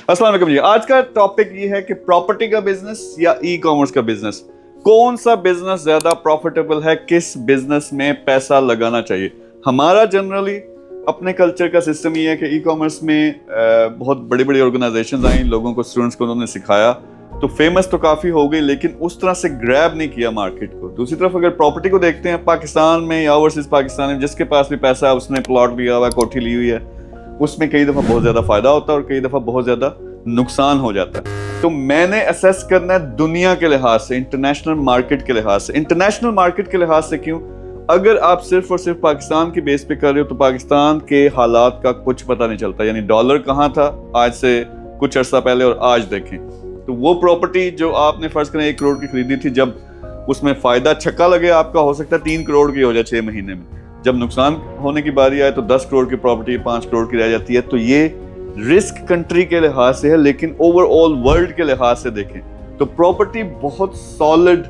अस्सलाम वालेकुम जी। आज का टॉपिक ये है कि प्रॉपर्टी का बिजनेस या ई कॉमर्स का बिजनेस, कौन सा बिजनेस ज्यादा प्रॉफिटेबल है, किस बिजनेस में पैसा लगाना चाहिए। हमारा जनरली अपने कल्चर का सिस्टम ये है कि ई कॉमर्स में बहुत बड़ी बड़ी ऑर्गेनाइजेशंस आई, लोगों को, स्टूडेंट्स को उन्होंने सिखाया, तो फेमस तो काफ़ी हो गई, लेकिन उस तरह से ग्रैब नहीं किया मार्केट को। दूसरी तरफ अगर प्रॉपर्टी को देखते हैं, पाकिस्तान में या ओवरसीज पाकिस्तान में जिसके पास भी पैसा है, उसने प्लॉट लिया हुआ है, कोठी ली हुई है, उसमें कई दफ़ा बहुत ज़्यादा फायदा होता है और कई दफ़ा बहुत ज़्यादा नुकसान हो जाता है। तो मैंने असेस करना है दुनिया के लिहाज से, इंटरनेशनल मार्केट के लिहाज से। इंटरनेशनल मार्केट के लिहाज से क्यों? अगर आप सिर्फ और सिर्फ पाकिस्तान की बेस पे कर रहे हो तो पाकिस्तान के हालात का कुछ पता नहीं चलता। यानी डॉलर कहाँ था आज से कुछ अर्सा पहले और आज देखें तो वो प्रॉपर्टी जो आपने फर्ज करें 1 करोड़ की खरीदी थी, जब उसमें फायदा छक्का लगे आपका हो सकता है 3 करोड़ की हो जाए 6 महीने में। जब नुकसान होने की बारी आए तो 10 करोड़ की प्रॉपर्टी 5 करोड़ की रह जाती है। तो ये रिस्क कंट्री के लिहाज से है, लेकिन ओवरऑल वर्ल्ड के लिहाज से देखें तो प्रॉपर्टी बहुत सॉलिड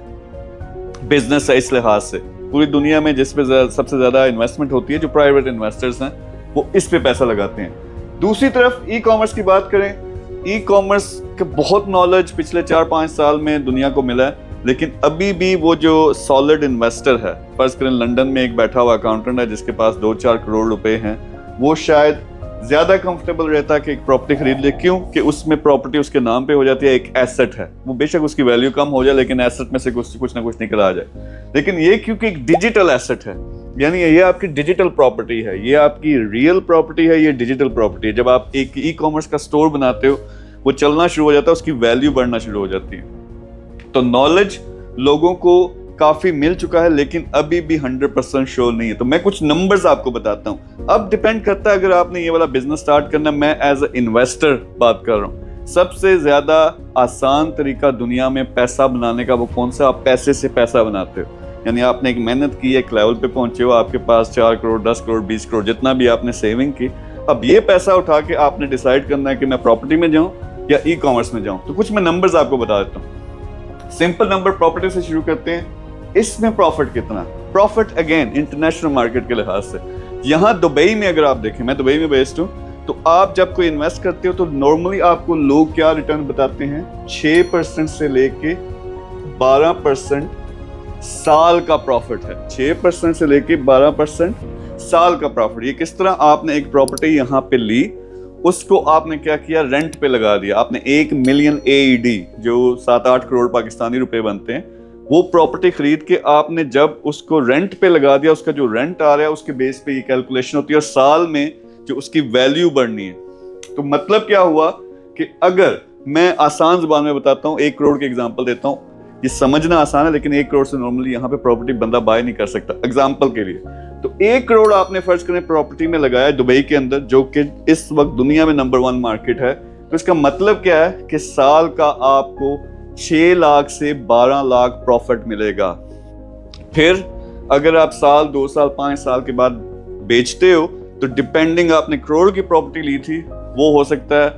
बिजनेस है। इस लिहाज से पूरी दुनिया में जिस पे सबसे ज्यादा इन्वेस्टमेंट होती है, जो प्राइवेट इन्वेस्टर्स हैं वो इस पे पैसा लगाते हैं। दूसरी तरफ ई कॉमर्स की बात करें, ई कॉमर्स के बहुत नॉलेज पिछले 4-5 साल में दुनिया को मिला है, लेकिन अभी भी वो जो सॉलिड इन्वेस्टर है, फर्ज करें लंदन में एक बैठा हुआ अकाउंटेंट है जिसके पास 2-4 करोड़ रुपए हैं, वो शायद ज्यादा कंफर्टेबल रहता है कि एक प्रॉपर्टी खरीद ले। क्यों? कि उसमें प्रॉपर्टी उसके नाम पे हो जाती है, एक एसेट है, वो बेशक उसकी वैल्यू कम हो जाए लेकिन एसेट में से कुछ ना कुछ निकल आ जाए। लेकिन ये क्योंकि एक डिजिटल एसेट है, यानी ये आपकी डिजिटल प्रॉपर्टी है, ये आपकी रियल प्रॉपर्टी है, ये डिजिटल प्रॉपर्टी है। जब आप एक ई कॉमर्स का स्टोर बनाते हो, वो चलना शुरू हो जाता है, उसकी वैल्यू बढ़ना शुरू हो जाती है। तो नॉलेज लोगों को काफी मिल चुका है, लेकिन अभी भी 100% श्योर नहीं है। तो मैं कुछ नंबर्स आपको बताता हूं। अब डिपेंड करता है अगर आपने ये वाला बिजनेस स्टार्ट करना, मैं एज अ इन्वेस्टर बात कर रहा हूं। सबसे ज्यादा आसान तरीका दुनिया में पैसा बनाने का वो कौन सा? आप पैसे से पैसा बनाते हो। यानी आपने एक मेहनत की, एक लेवल पे पहुंचे हो, आपके पास 4 करोड़ 10 करोड़ 20 करोड़ जितना भी आपने सेविंग की, अब ये पैसा उठा के आपने डिसाइड करना है कि मैं प्रॉपर्टी में जाऊं या ई कॉमर्स में जाऊं। तो कुछ मैं नंबर्स आपको बता देता हूं। सिंपल नंबर, प्रॉपर्टी से शुरू करते हैं। इसमें प्रॉफिट कितना? प्रॉफिट अगेन इंटरनेशनल मार्केट के लिहाज से, यहाँ दुबई में अगर आप देखें, मैं दुबई में बेस्ड हूँ, तो आप जब कोई इन्वेस्ट करते हो तो नॉर्मली आपको लोग क्या रिटर्न बताते हैं? 6% से लेके 12% साल का प्रॉफिट है। 6% से लेके 12% साल का प्रॉफिट। ये किस तरह? आपने एक प्रॉपर्टी यहाँ पे ली, उसको आपने क्या किया? रेंट पे लगा दिया। आपने 1 मिलियन AED, जो 7-8 करोड़ पाकिस्तानी रुपए बनते हैं, वो प्रॉपर्टी खरीद के आपने जब उसको रेंट पे लगा दिया, उसका जो रेंट आ रहा है उसके बेस पे ये कैलकुलेशन होती है और साल में जो उसकी वैल्यू बढ़नी है। तो मतलब क्या हुआ कि अगर मैं आसान जुबान में बताता हूँ, 1 करोड़ की एग्जांपल देता हूँ, ये समझना आसान है, लेकिन 1 करोड़ से नॉर्मली यहाँ पे प्रॉपर्टी बंदा बाय नहीं कर सकता। एग्जाम्पल के लिए तो 1 करोड़ आपने फर्ज करें प्रॉपर्टी में लगाया दुबई के अंदर, जो कि इस वक्त दुनिया में नंबर 1 मार्केट है। तो इसका मतलब क्या है कि साल का आपको 6 लाख से 12 लाख प्रॉफिट मिलेगा। फिर अगर आप साल 2 साल 5 साल के बाद बेचते हो तो डिपेंडिंग आपने करोड़ की प्रॉपर्टी ली थी, वो हो सकता है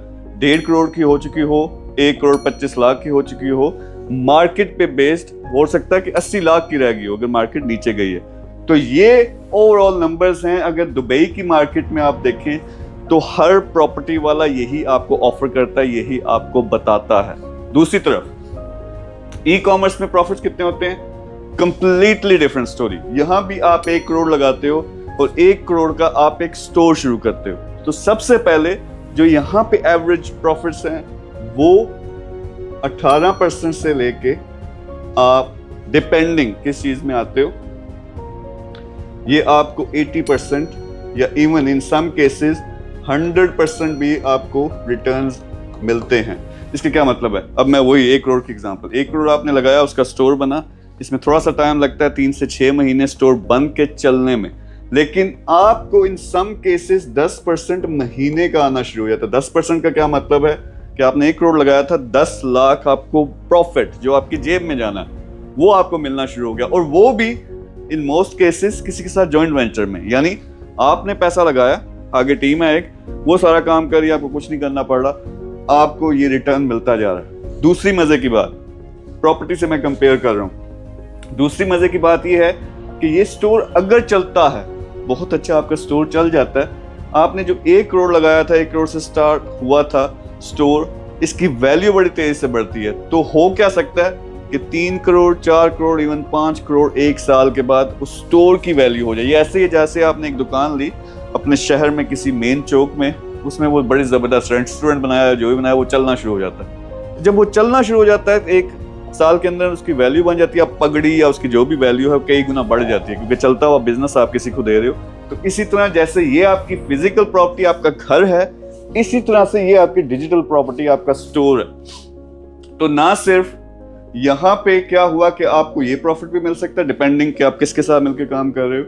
1.5 करोड़ की हो चुकी हो, 1 करोड़ 25 लाख की हो चुकी हो, मार्केट पे बेस्ड हो सकता है कि 80 लाख की रह गई हो अगर मार्केट नीचे गई है। तो ये ओवरऑल नंबर्स हैं। अगर दुबई की मार्केट में आप देखें तो हर प्रॉपर्टी वाला यही आपको ऑफर करता है, यही आपको बताता है। दूसरी तरफ ई कॉमर्स में प्रॉफिट्स कितने होते हैं? Completely different story. यहां भी आप 1 करोड़ लगाते हो और 1 करोड़ का आप एक स्टोर शुरू करते हो। तो सबसे पहले जो यहां पे एवरेज प्रॉफिट्स हैं वो 18% से लेके आप डिपेंडिंग किस चीज में आते हो, ये आपको 80% या इवन इन सम केसेस 100% भी आपको रिटर्न्स मिलते हैं। इसके क्या मतलब है? अब मैं वही 1 करोड़ की एग्जांपल, 1 करोड़ आपने लगाया, उसका स्टोर बना, इसमें थोड़ा सा टाइम लगता है, 3 से 6 महीने स्टोर बंद के चलने में, लेकिन आपको इन सम केसेस 10% महीने का आना शुरू हो जाता है। 10% का क्या मतलब है कि आपने 1 करोड़ लगाया था, 10 लाख आपको प्रॉफिट जो आपकी जेब में जाना है वो आपको मिलना शुरू हो गया, और वो भी इन मोस्ट केसेस किसी के साथ जॉइंट वेंचर में। यानी आपने पैसा लगाया, आगे टीम है एक, वो सारा काम कर रही है, आपको कुछ नहीं करना पड़ रहा, आपको ये रिटर्न मिलता जा रहा है। दूसरी मजे की बात, प्रॉपर्टी से मैं कंपेयर कर रहा हूं, दूसरी मजे की बात ये है कि ये स्टोर अगर चलता है, बहुत अच्छा आपका स्टोर चल जाता है, आपने जो 1 करोड़ लगाया था, 1 करोड़ से स्टार्ट हुआ था, स्टोर, इसकी वैल्यू बड़ी तेजी से बढ़ती है। तो हो क्या सकता है कि 3 करोड़, 4 करोड़, इवन 5 करोड़ एक साल के बाद उस स्टोर की वैल्यू हो जाए। ये ऐसे ही जैसे आपने एक दुकान ली अपने शहर में किसी मेन चौक में, उसमें वो बड़ी जबरदस्त रेस्टोरेंट बनाया, जो भी बनाया वो चलना शुरू हो जाता है। जब वो चलना शुरू हो जाता है एक साल के अंदर उसकी वैल्यू बन जाती है, अब पगड़ी या उसकी जो भी वैल्यू है कई गुना बढ़ जाती है, क्योंकि चलता हुआ बिजनेस आप किसी को दे रहे हो। तो इसी तरह जैसे ये आपकी फिजिकल प्रॉपर्टी आपका घर है, इसी तरह से ये आपकी डिजिटल प्रॉपर्टी आपका स्टोर है। तो ना सिर्फ यहाँ पे क्या हुआ कि आपको ये प्रॉफिट भी मिल सकता है डिपेंडिंग कि आप किसके साथ मिलकर काम कर रहे हो,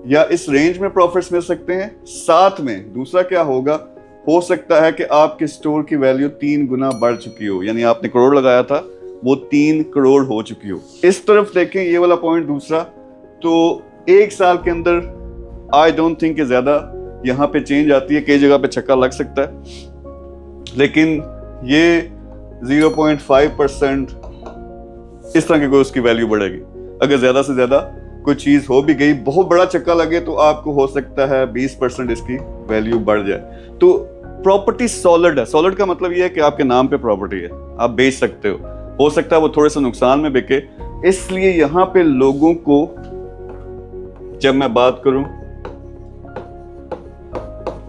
या इस रेंज में प्रॉफिट्स मिल सकते हैं। साथ में दूसरा क्या होगा, हो सकता है कि आपके स्टोर की वैल्यू 3 गुना बढ़ चुकी हो, यानी आपने करोड़ लगाया था वो 3 करोड़ हो चुकी हो। इस तरफ देखें, ये वाला पॉइंट दूसरा, तो एक साल के अंदर आई डोंट थिंक कि ज्यादा यहाँ पे चेंज आती है, कई जगह पे छक्का लग सकता है, लेकिन ये 0.5% इस तरह की कोई उसकी वैल्यू बढ़ेगी। अगर ज्यादा से ज्यादा कोई चीज हो भी गई, बहुत बड़ा चक्का लगे, तो आपको हो सकता है 20% इसकी वैल्यू बढ़ जाए। तो प्रॉपर्टी सॉलिड है। सॉलिड का मतलब ये है कि आपके नाम पे प्रॉपर्टी है, आप बेच सकते हो सकता है वो थोड़े से नुकसान में बिके। इसलिए यहां पे लोगों को, जब मैं बात करूं,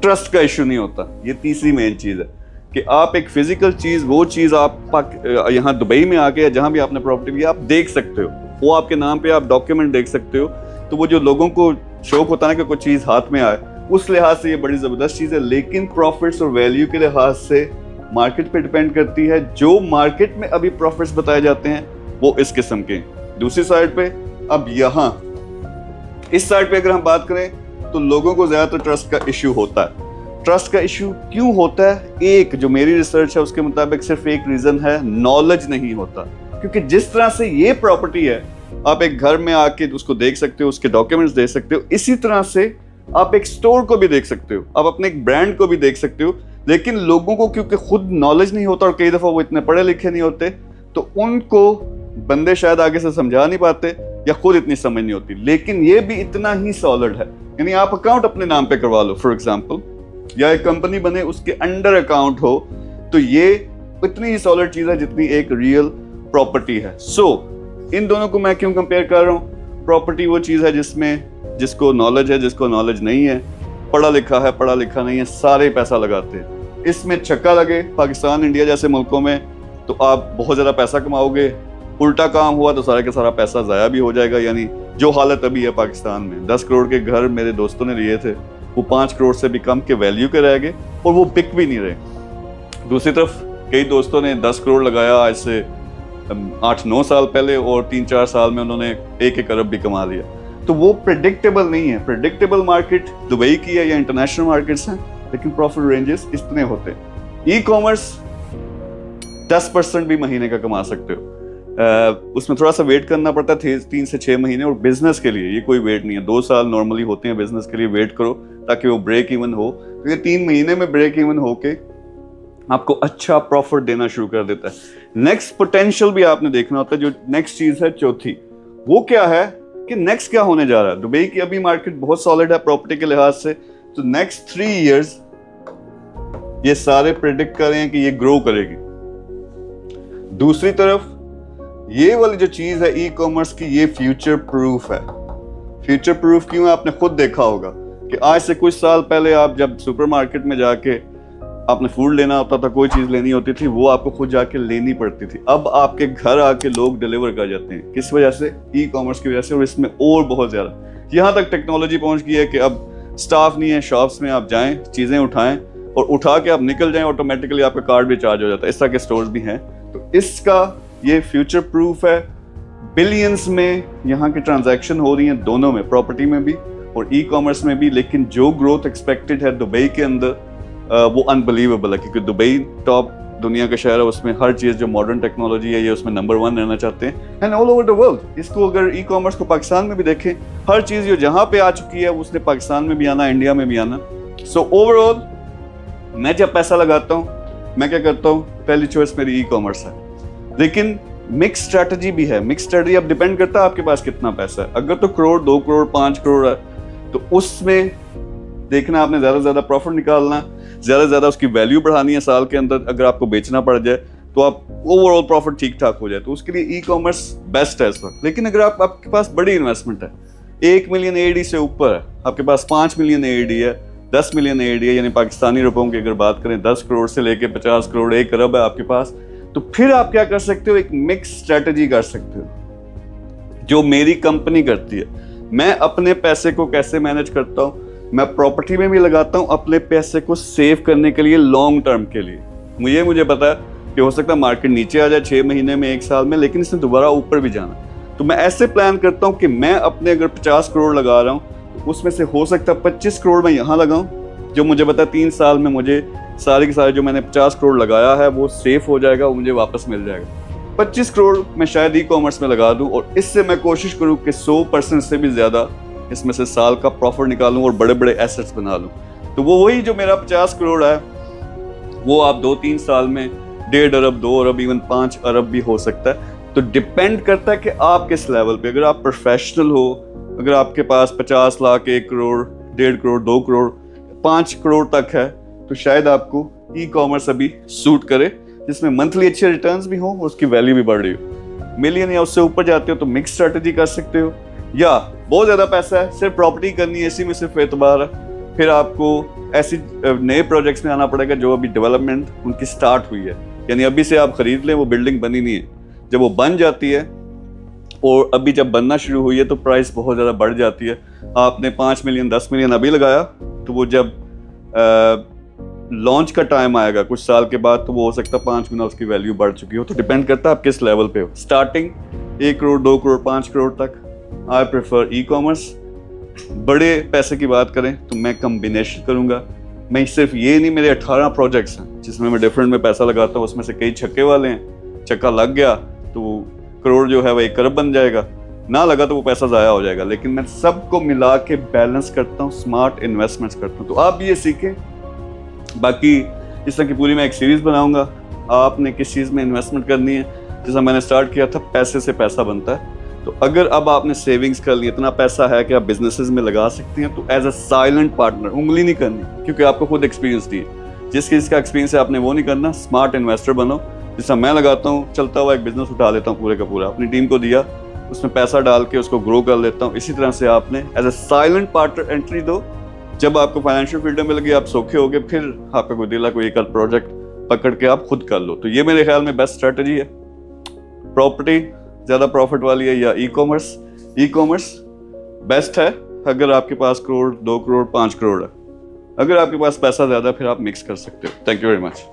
ट्रस्ट का इश्यू नहीं होता। ये तीसरी मेन चीज है कि आप एक फिजिकल चीज, वो चीज आप यहाँ दुबई में आके या जहां भी आपने प्रॉपर्टी ली आप देख सकते हो, वो आपके नाम पे आप डॉक्यूमेंट देख सकते हो। तो वो जो लोगों को शौक होता है ना कि कोई चीज हाथ में आए, उस लिहाज से ये बड़ी जबरदस्त चीज है। लेकिन प्रॉफिट्स और वैल्यू के लिहाज से मार्केट पे डिपेंड करती है। जो मार्केट में अभी प्रॉफिट्स बताए जाते हैं वो इस किस्म के। दूसरी साइड पे, अब यहाँ इस साइड पे अगर हम बात करें तो लोगों को ज्यादातर ट्रस्ट का इश्यू होता है। ट्रस्ट का इश्यू क्यों होता है? एक जो मेरी रिसर्च है उसके मुताबिक सिर्फ एक रीजन है, नॉलेज नहीं होता। क्योंकि जिस तरह से ये प्रॉपर्टी है, आप एक घर में आके उसको देख सकते हो, उसके डॉक्यूमेंट्स देख सकते हो, इसी तरह से आप एक स्टोर को भी देख सकते हो, आप अपने एक ब्रांड को भी देख सकते हो। लेकिन लोगों को क्योंकि खुद नॉलेज नहीं होता और कई दफा वो इतने पढ़े लिखे नहीं होते, तो उनको बंदे शायद आगे से समझा नहीं पाते या खुद इतनी समझ नहीं होती। लेकिन ये भी इतना ही सॉलिड है, यानी आप अकाउंट अपने नाम पे करवा लो फॉर एग्जांपल, या एक कंपनी बने उसके अंडर अकाउंट हो, तो ये इतनी ही सॉलिड चीज है जितनी एक रियल प्रॉपर्टी है। सो इन दोनों को मैं क्यों कंपेयर कर रहा हूँ? प्रॉपर्टी वो चीज है जिसमें जिसको नॉलेज है, जिसको नॉलेज नहीं है, पढ़ा लिखा है, पढ़ा लिखा नहीं है, सारे पैसा लगाते हैं। इसमें छक्का लगे पाकिस्तान, इंडिया जैसे मुल्कों में, तो आप बहुत ज्यादा पैसा कमाओगे। उल्टा काम हुआ तो सारा का सारा पैसा जाया भी हो जाएगा। यानी जो हालत अभी है पाकिस्तान में, 10 करोड़ के घर मेरे दोस्तों ने लिए थे, वो 5 करोड़ से भी कम के वैल्यू के रह गए और वो बिक भी नहीं रहे। दूसरी तरफ कई दोस्तों ने 10 करोड़ लगाया आज से 8-9 साल पहले, और 3-4 साल में उन्होंने 1-1 अरब भी कमा लिया। तो वो प्रेडिक्टेबल नहीं है। प्रेडिक्टेबल मार्केट दुबई की है या इंटरनेशनल मार्केट्स हैं, लेकिन प्रॉफिट रेंजेस इतने होते हैं। ई कॉमर्स 10% भी महीने का कमा सकते हो, उसमें थोड़ा सा वेट करना पड़ता है 3 से 6 महीने, और बिजनेस के लिए ये कोई वेट नहीं है। 2 साल नॉर्मली होते हैं बिजनेस के लिए, वेट करो ताकि वो ब्रेक इवन हो। तो ये 3 महीने में ब्रेक इवन होके आपको अच्छा प्रॉफिट देना शुरू कर देता है। नेक्स्ट पोटेंशियल भी आपने देखना होता है। जो नेक्स्ट चीज है चौथी, वो क्या है कि नेक्स्ट क्या होने जा रहा है। दुबई की अभी मार्केट बहुत सॉलिड है प्रॉपर्टी के लिहाज से, तो नेक्स्ट 3 इयर्स ये सारे प्रेडिक्ट कर रहे हैं कि ये ग्रो करेगी। दूसरी तरफ ये वाली जो चीज है ई कॉमर्स की, ये फ्यूचर प्रूफ है। फ्यूचर प्रूफ क्यों है? आपने खुद देखा होगा कि आज से कुछ साल पहले आप जब सुपरमार्केट में जाके आपने फूड लेना होता था, कोई चीज लेनी होती थी, वो आपको खुद जाके लेनी पड़ती थी। अब आपके घर आके लोग डिलीवर कर जाते हैं। किस वजह से? ई कॉमर्स की वजह से। और इसमें और बहुत ज्यादा यहाँ तक टेक्नोलॉजी पहुंच गई है कि अब स्टाफ नहीं है शॉप्स में, आप जाएं, चीजें उठाएं और उठा के आप निकल जाएं, ऑटोमेटिकली आपका कार्ड भी चार्ज हो जाता है। इस तरह के स्टोर्स भी हैं। तो इसका ये फ्यूचर प्रूफ है। बिलियंस में यहाँ की ट्रांजैक्शन हो रही हैं, दोनों में, प्रॉपर्टी में भी और ई कॉमर्स में भी। लेकिन जो ग्रोथ एक्सपेक्टेड है दुबई के अंदर, वो अनबिलीवेबल है, क्योंकि दुबई टॉप दुनिया का शहर है। उसमें हर चीज जो मॉडर्न टेक्नोलॉजी है, ये उसमें नंबर 1 रहना चाहते हैं, and all over the world. इसको अगर ई कॉमर्स को पाकिस्तान में भी देखें, हर चीज जो जहां पे आ चुकी है उसने पाकिस्तान में भी आना, इंडिया में भी आना। सो ओवरऑल मैं जब पैसा लगाता हूँ, मैं क्या करता हूँ, पहली चॉइस मेरी ई कॉमर्स है। लेकिन मिक्स स्ट्रेटजी भी है। मिक्स स्ट्रेटजी अब डिपेंड करता है आपके पास कितना पैसा है। अगर तो करोड़, 2 करोड़, 5 करोड़ है, तो उसमें देखना आपने ज्यादा से ज्यादा प्रॉफिट निकालना। ज़्यादा से ज़्यादा उसकी वैल्यू बढ़ानी है साल के अंदर, अगर आपको बेचना पड़ जाए तो आप ओवरऑल प्रॉफिट ठीक ठाक हो जाए, तो उसके लिए ई कॉमर्स बेस्ट है इस वक्त। लेकिन अगर आपके पास बड़ी इन्वेस्टमेंट है, 1 मिलियन AED से ऊपर है, आपके पास 5 मिलियन AED है, 10 मिलियन AED है, यानी पाकिस्तानी रुपयों की अगर बात करें 10 करोड़ से लेके 50 करोड़ 1 अरब है आपके पास, तो फिर आप क्या कर सकते हो, एक मिक्स स्ट्रेटजी कर सकते हो जो मेरी कंपनी करती है। मैं अपने पैसे को कैसे मैनेज करता हूँ, मैं प्रॉपर्टी में भी लगाता हूँ अपने पैसे को सेव करने के लिए, लॉन्ग टर्म के लिए। मुझे पता है कि हो सकता है मार्केट नीचे आ जाए 6 महीने में, 1 साल में, लेकिन इसने दोबारा ऊपर भी जाना। तो मैं ऐसे प्लान करता हूँ कि मैं अपने अगर 50 करोड़ लगा रहा हूँ तो उसमें से हो सकता है 25 करोड़ मैं यहाँ लगाऊं, जो मुझे पता है 3 साल में मुझे सारे के सारे जो मैंने 50 करोड़ लगाया है वो सेफ हो जाएगा, वो मुझे वापस मिल जाएगा। 25 करोड़ मैं शायद ई कॉमर्स में लगा दूं और इससे मैं कोशिश करूं कि 100% से भी ज़्यादा इसमें से साल का प्रॉफिट निकालूं और बड़े बड़े एसेट्स बना लूं। तो वो वही जो मेरा 50 करोड़ है वो आप 2-3 साल में 1.5 अरब, 2 अरब, इवन 5 अरब भी हो सकता है। तो डिपेंड करता है कि आप किस लेवल पे, अगर आप प्रोफेशनल हो, अगर आपके पास 50 लाख, 1 करोड़, 1.5 करोड़, 2 करोड़, 5 करोड़ तक है, तो शायद आपको ई कॉमर्स अभी सूट करे, जिसमें मंथली अच्छे रिटर्न्स भी हों और उसकी वैल्यू भी बढ़ रही हो। मिलियन या उससे ऊपर जाते हो तो मिक्स स्ट्रेटजी कर सकते हो, या बहुत ज़्यादा पैसा है, सिर्फ प्रॉपर्टी करनी है, इसी में सिर्फ एतबार है, फिर आपको ऐसी नए प्रोजेक्ट्स में आना पड़ेगा जो अभी डेवलपमेंट उनकी स्टार्ट हुई है। यानी अभी से आप खरीद लें, वो बिल्डिंग बनी नहीं है, जब वो बन जाती है और अभी जब बनना शुरू हुई है तो प्राइस बहुत ज़्यादा बढ़ जाती है। आपने 5 मिलियन 10 मिलियन अभी लगाया, तो वो जब लॉन्च का टाइम आएगा कुछ साल के बाद, तो वो हो सकता है 5 गुना उसकी वैल्यू बढ़ चुकी हो। तो डिपेंड करता है आप किस लेवल पे हो। स्टार्टिंग 1 करोड़, 2 करोड़, 5 करोड़ तक आई प्रेफर ई कॉमर्स। बड़े पैसे की बात करें तो मैं कम्बिनेशन करूँगा। मैं सिर्फ ये नहीं, मेरे 18 प्रोजेक्ट्स हैं जिसमें मैं डिफरेंट में पैसा लगाता हूँ, उसमें से कई छक्के वाले हैं। छक्का लग गया तो करोड़ जो है वो 1 अरब बन जाएगा, ना लगा तो वो पैसा ज़ाया हो जाएगा। लेकिन मैं सबको मिला के बैलेंस करता हूँ, स्मार्ट इन्वेस्टमेंट्स करता हूँ। तो आप भी ये सीखें। बाकी इस तरह की पूरी मैं एक सीरीज़ बनाऊँगा, आपने किस चीज़ में इन्वेस्टमेंट करनी है। जैसा मैंने स्टार्ट किया था, पैसे से पैसा बनता है। तो अगर अब आपने सेविंग्स कर ली, इतना पैसा है कि आप बिजनेसेस में लगा सकते हैं, तो एज अ साइलेंट पार्टनर उंगली नहीं करनी, क्योंकि आपको खुद एक्सपीरियंस दी है। जिसका एक्सपीरियंस है आपने वो नहीं करना। स्मार्ट इन्वेस्टर बनो। जैसा मैं लगाता हूँ, चलता हुआ एक बिजनेस उठा लेता हूँ पूरे का पूरा, अपनी टीम को दिया, उसमें पैसा डाल के उसको ग्रो कर लेता हूँ। इसी तरह से आपने as a silent partner entry दो। जब आपको फाइनेंशियल फ्रीडम में लगी, आप सौखे हो गए, फिर आपका कोई दिला कोई एक प्रोजेक्ट पकड़ के आप खुद कर लो। तो ये मेरे ख्याल में बेस्ट स्ट्रेटजी है। प्रॉपर्टी ज़्यादा प्रॉफिट वाली है या e commerce? E commerce best है अगर आपके पास करोड़, 2 करोड़, 5 करोड़ है। अगर आपके पास पैसा ज़्यादा, फिर आप मिक्स कर सकते हो। Thank you very much.